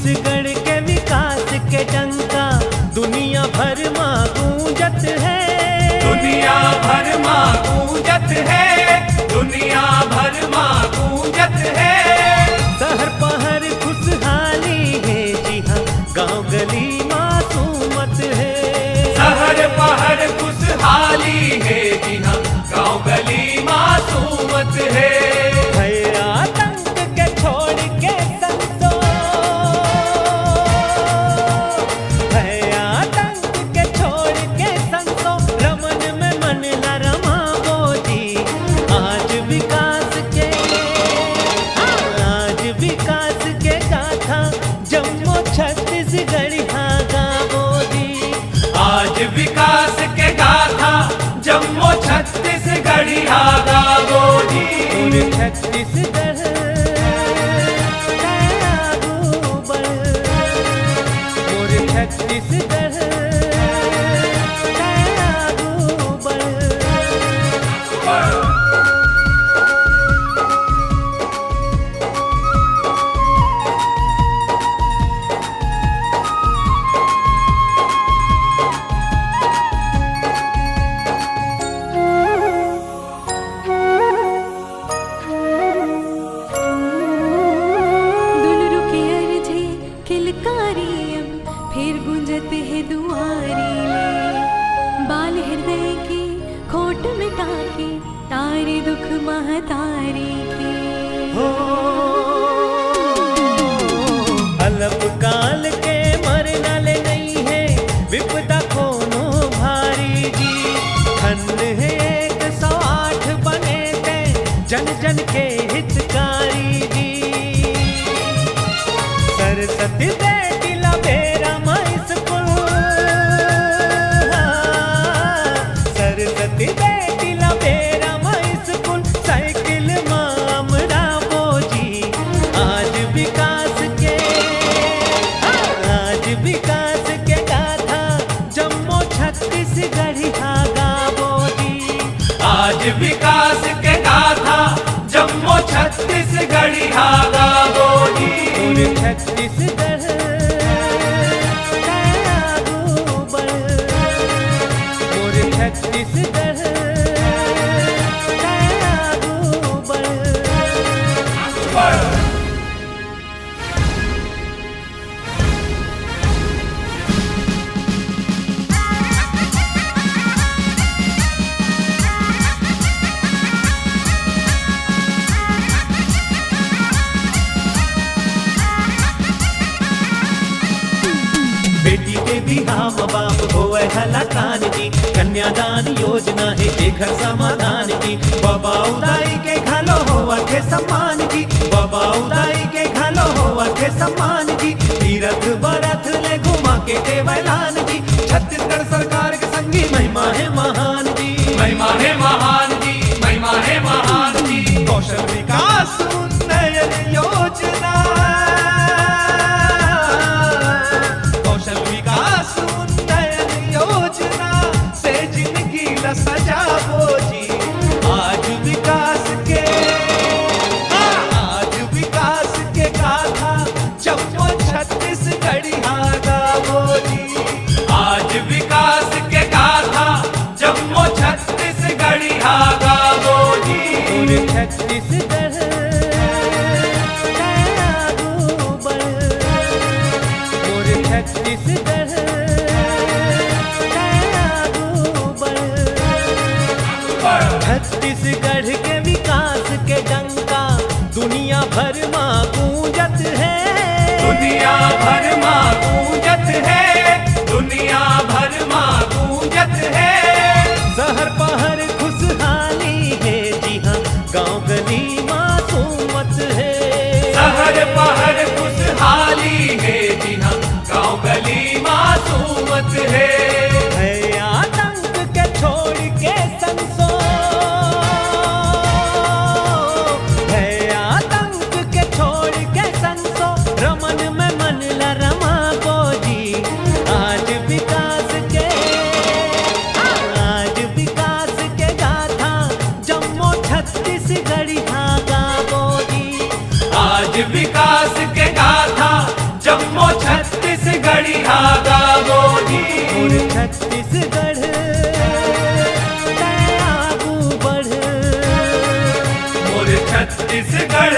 छत्तीसगढ़ के विकास के डंका दुनिया भर मां गूंजत है। दुनिया भर मां गूंजत है, दुनिया भर मां गूंजत है। शहर पहर खुशहाली है, जी हाँ गांव गली मासूमत है। शहर पहर खुशहाली है, जी हाँ गांव गली मासूमत है। आतंक के छोड़ के संतो, आतंक के छोड़ के संतो, रमन में मन ला रमावो जी। आज विकास के, आज विकास के गाथा जम्मू छत्तीसगढ़ हाँ गावो जी। आज विकास के गाथा जम्मू छत्तीसगढ़ हाँ गावो जी। और छत्तीसगढ़ आगू बढ़, और छत्तीसगढ़ आगू बढ़। दुलरु के अर्जे किलकारी अब फिर गुंजत है दुआरी ले। बाल हृदय की खोट मिटा के तारे दुख महतारी के। हो अल्प काल के मरनल नहीं है, विपदा कोनो भारी जी। खंड है 108 बने थे, जन जन के हितकारी जी। सरस्वती बेटी ला बेरा माई स्कूल, सरस्वती बेटी ला बेरा माई स्कूल, साइकिल मामरा बोजी। आज विकास के, आज विकास के गाथा जम्मू छत्तीसगढ़ हाँ गावो जी। आज विकास के गाथा जम्मू छत्तीसगढ़ हाँ गावो जी। और छत्तीसगढ़ आगू बढ़, और छत्तीसगढ़ आगू बढ़। बेटी के बिहाव बाप होए हलाकान जी। कन्यादान योजना है देखर समाधान की। बाबा उदाई के घालो होवा के सम्मान की, बाबा उदाई के घालो होवा के सम्मान की। तीरथ बरथ ले घुमा के देवलान की। छत्तीसगढ़ सरकार के संगी महिमा है महान जी। महिमा है महान जी, महिमा है महान जी। कौशल विकास उन्नयन योजना, कौशल विकास उन्नयन योजना से जिंदगी ला सजावो जी। आज विकास के, आज विकास के गाथा जम्मू छत्तीसगढ़ हाँ गावो जी। आज विकास के गाथा जम्मू छत्तीसगढ़ हाँ गावो जी। और छत्तीसगढ़ आगू बढ़, और छत्तीसगढ़ आगू बढ़। छत्तीसगढ़ के विकास के डंका दुनिया भर मां गूंजत है। दुनिया भर मां गूंजत है, दुनिया भर मां गूंजत है। शहर पहर खुशहाली है, जी हाँ गांव गली मासूमत है। शहर पहर खुशहाली है, जी हाँ गांव गली मासूमत है। आतंक के छोड़ के संसो, है आतंक के छोड़ के संसो, रमन में मन ला रमा बोजी। आज विकास के, आज विकास के गाथा जम्मू छत्तीसगढ़ हाँ गावो जी। आज विकास के गाथा जम्मू धागा मोदी मोर छत्तीसगढ़ तै आगू बढ़ मोर छत्तीसगढ़